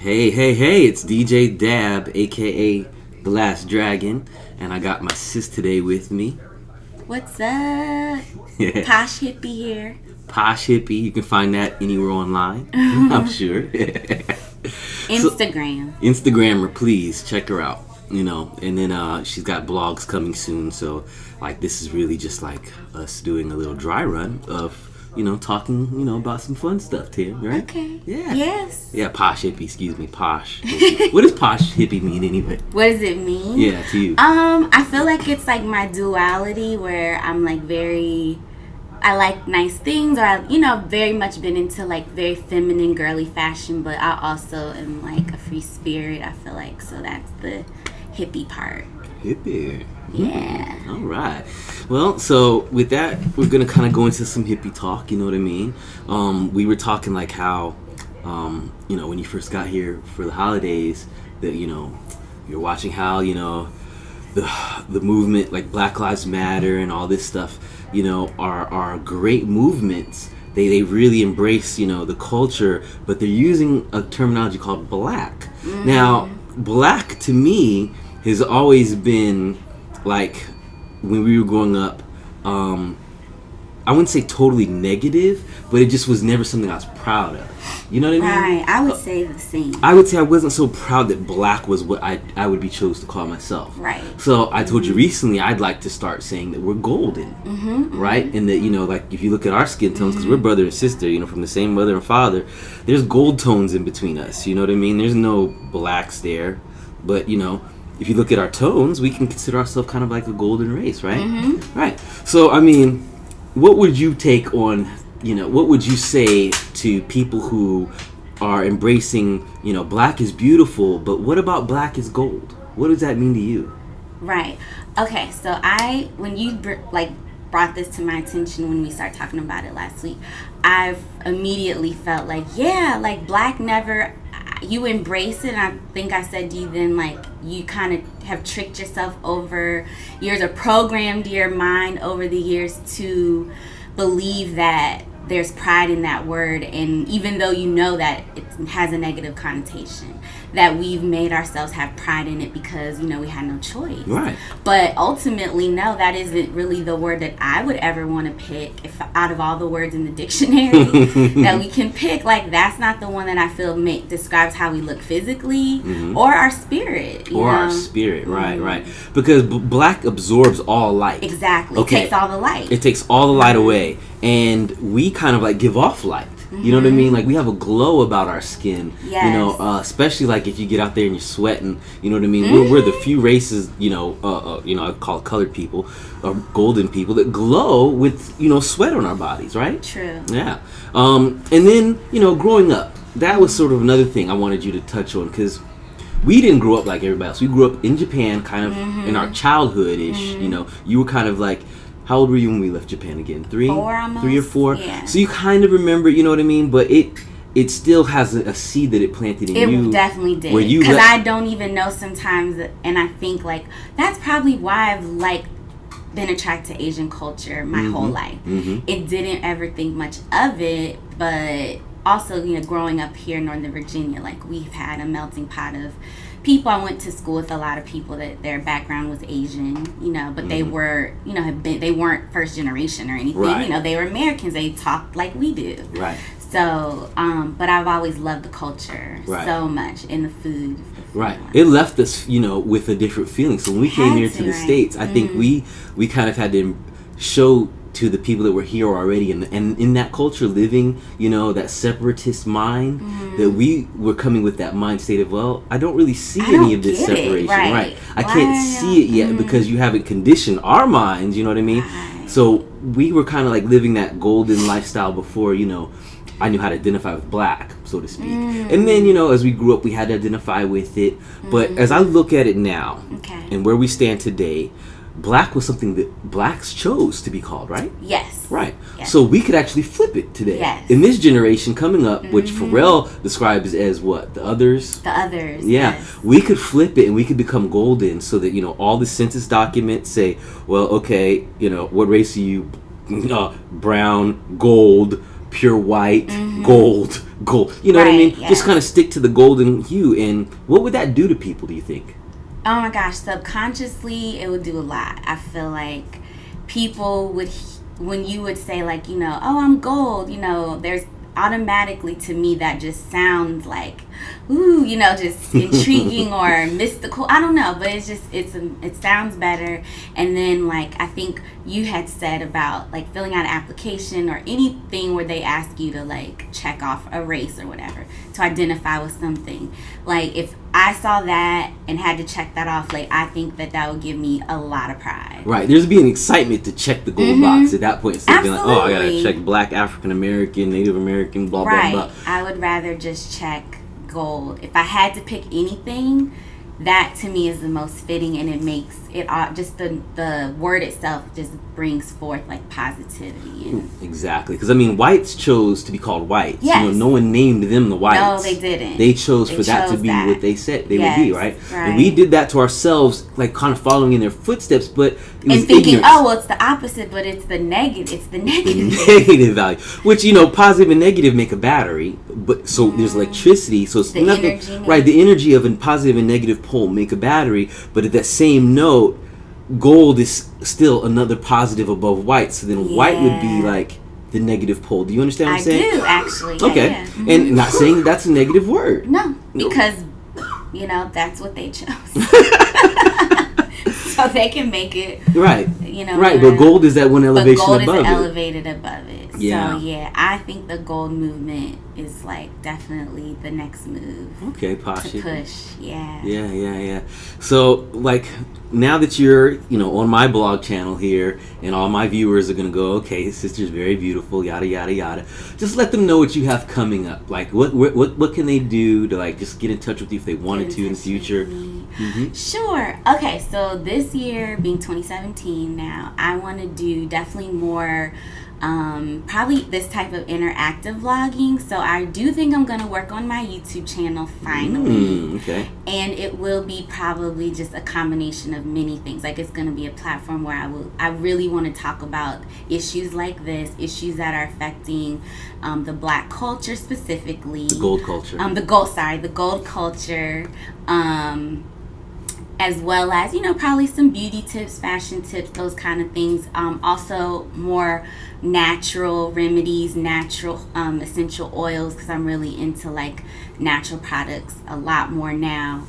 Hey, it's DJ Dab, aka The Last Dragon, and I got my sis today with me. What's up? Posh-Hippy here. Posh-Hippy, you can find that anywhere online, I'm sure. Instagram. Instagrammer, please check her out, and then she's got blogs coming soon, so like this is really just like us doing a little dry run of talking, about some fun stuff, Tim, right? Okay. Yeah. Yes. Yeah, Posh-Hippy, excuse me, Posh-Hippy. What does Posh-Hippy mean anyway? What does it mean? Yeah, to you. I feel like it's like my duality where I'm like I like nice things, or very much been into like very feminine, girly fashion, but I also am like a free spirit, I feel like, so that's the hippie part. Hippie. Yeah. All right. Well, so with that, we're going to kind of go into some hippie talk, you know what I mean? We were talking like how, when you first got here for the holidays, that, you're watching how, the movement like Black Lives Matter and all this stuff, are great movements. They really embrace, the culture, but they're using a terminology called black. Mm-hmm. Now, black to me has always been like, when we were growing up, I wouldn't say totally negative, but it just was never something I was proud of. You know what I mean? Right. I would say the same. I would say I wasn't so proud that black was what I would be chose to call myself. Right. So I told you recently I'd like to start saying that we're golden. Mm-hmm, right? Mm-hmm. And that, like if you look at our skin tones, because we're brother and sister, from the same mother and father, there's gold tones in between us. You know what I mean? There's no blacks there. But, if you look at our tones, we can consider ourselves kind of like a golden race, right? Mm-hmm. Right. So, I mean, what would you take on, what would you say to people who are embracing, black is beautiful, but what about black is gold? What does that mean to you? Right. Okay, so when you brought this to my attention when we started talking about it last week, I've immediately felt like, yeah, like black never... You embrace it, and I think I said to you then, like, you kind of have tricked yourself over years or programmed your mind over the years to believe that there's pride in that word, and even though you know that it has a negative connotation, that we've made ourselves have pride in it because, we had no choice. Right. But ultimately, no, that isn't really the word that I would ever want to pick. If out of all the words in the dictionary that we can pick, like, that's not the one that I feel describes how we look physically, mm-hmm. or our spirit. Our spirit, mm-hmm. right. Because black absorbs all light. Exactly. Okay. It takes all the light. It takes all the light away. And we kind of like give off light. You know what I mean? Like, we have a glow about our skin. Yes. Especially like if you get out there and you're sweating. You know what I mean? Mm-hmm. We're the few races, I call it colored people or golden people that glow with, sweat on our bodies, right? True. Yeah. And then, growing up, that was sort of another thing I wanted you to touch on, because we didn't grow up like everybody else. We grew up in Japan, kind of in our childhood-ish. Mm-hmm. You were kind of like... How old were you when we left Japan again? 3? 4 almost. 3 or 4? Yeah. So you kind of remember, you know what I mean? But it still has a seed that it planted in you. It definitely did. Because I don't even know sometimes, and I think, like, that's probably why I've, like, been attracted to Asian culture my whole life. Mm-hmm. It didn't ever think much of it, but also, growing up here in Northern Virginia, like, we've had a melting pot of people. I went to school with a lot of people that their background was Asian, but they were, they weren't first generation or anything. Right. They were Americans. They talked like we do. Right. So, but I've always loved the culture so much, and the food. Right. It left us, with a different feeling. So when we came here to the States, I think we kind of had to show to the people that were here already, and in that culture living, that separatist mind, that we were coming with that mind state of, well, I don't really see any of this separation. Right. I can't see it yet because you haven't conditioned our minds, you know what I mean? Right. So we were kind of like living that golden lifestyle before, I knew how to identify with black, so to speak. And then, as we grew up, we had to identify with it. But as I look at it now, and where we stand today, black was something that blacks chose to be called, right? Yes. Right. Yes. So we could actually flip it today. Yes. In this generation coming up, which Pharrell describes as what? The others? The others. Yeah. Yes. We could flip it and we could become golden, so that, all the census documents say, well, okay, what race are you? Brown, gold, pure white, gold, gold. You know what I Right, mean? yeah. Just kind of stick to the golden hue. And what would that do to people, do you think? Oh my gosh, subconsciously it would do a lot. I feel like people would, when you would say like, you know, oh, I'm gold, you know, there's automatically to me that just sounds like, ooh, you know, just intriguing or mystical. I don't know, but it's just, it sounds better. And then like, I think you had said about like filling out an application or anything where they ask you to like check off a race or whatever to identify with something. Like if I saw that and had to check that off, like I think that would give me a lot of pride. Right. There's be an excitement to check the gold box at that point. Instead of being like, oh, I gotta check Black, African American, Native American, blah, blah, blah. I would rather just check gold. If I had to pick anything, that to me is the most fitting, and it makes it just the word itself just brings forth like positivity. And exactly, because I mean, whites chose to be called whites. Yes. You know, no one named them the whites. No, they didn't. They chose for that to be what they said they would be, right? And we did that to ourselves, like kind of following in their footsteps, but it was and thinking, ignorance. oh, well, it's the opposite, but it's the negative. It's the negative. The negative value, which, you know, positive and negative make a battery, but so there's electricity, so it's the nothing, energy, right? The energy of a positive and negative pole make a battery, but at that same note, gold is still another positive above white, so then white would be like the negative pole. Do you understand what I'm saying? I do, actually. Okay. Yeah. Mm-hmm. And not saying that's a negative word. No, because, you know, that's what they chose. So they can make it. Right. You know. Right, but gold is that one elevation above it. But gold is elevated above it. Yeah. So, yeah, I think the gold movement is, like, definitely the next move. Okay, Posh. To push, yeah. Yeah. So, like, now that you're, you know, on my blog channel here, and all my viewers are going to go, okay, sister's very beautiful, yada, yada, yada. Just let them know what you have coming up. Like, what can they do to, like, just get in touch with you if they wanted to in the future? Mm-hmm. Sure. Okay, so this year, being 2017 now, I want to do definitely more... probably this type of interactive vlogging. So I do think I'm going to work on my YouTube channel finally. Okay. And it will be probably just a combination of many things. Like it's going to be a platform where I really want to talk about issues like this, issues that are affecting the Black culture specifically. The gold culture. The gold culture. As well as, you know, probably some beauty tips, fashion tips, those kind of things. Also more natural remedies, natural essential oils, because I'm really into like natural products a lot more now.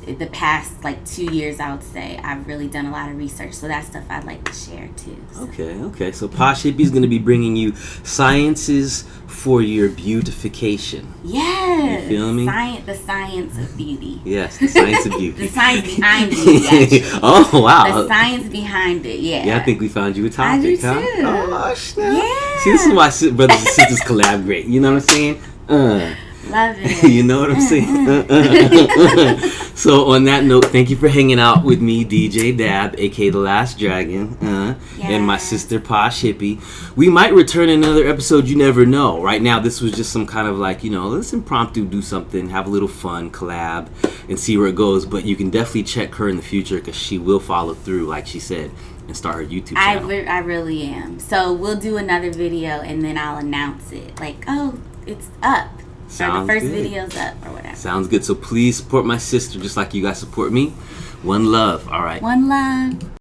The past like 2 years, I would say I've really done a lot of research, so that's stuff I'd like to share too. So. Okay. So Posh-Hippy is going to be bringing you sciences for your beautification. Yes. You feel me? The science of beauty. Yes, the science of beauty. The science behind beauty, actually. Oh, wow. The science behind it, yeah. Yeah, I think we found you a topic, I do huh? too. Oh, snap. Yeah. See, this is why brothers and sisters collaborate. You know what I'm saying? Love it. You know what I'm saying? So on that note, thank you for hanging out with me, DJ Dab, aka The Last Dragon, and my sister Posh-Hippy. We might return another episode, you never know. Right now, this was just some kind of like, you know, let's impromptu do something, have a little fun, collab, and see where it goes. But you can definitely check her in the future because she will follow through, like she said, and start her YouTube channel. I really am. So we'll do another video and then I'll announce it. Like, oh, it's up. Sounds the first good. video's up or whatever. Sounds good. So please support my sister just like you guys support me. One love. All right. One love.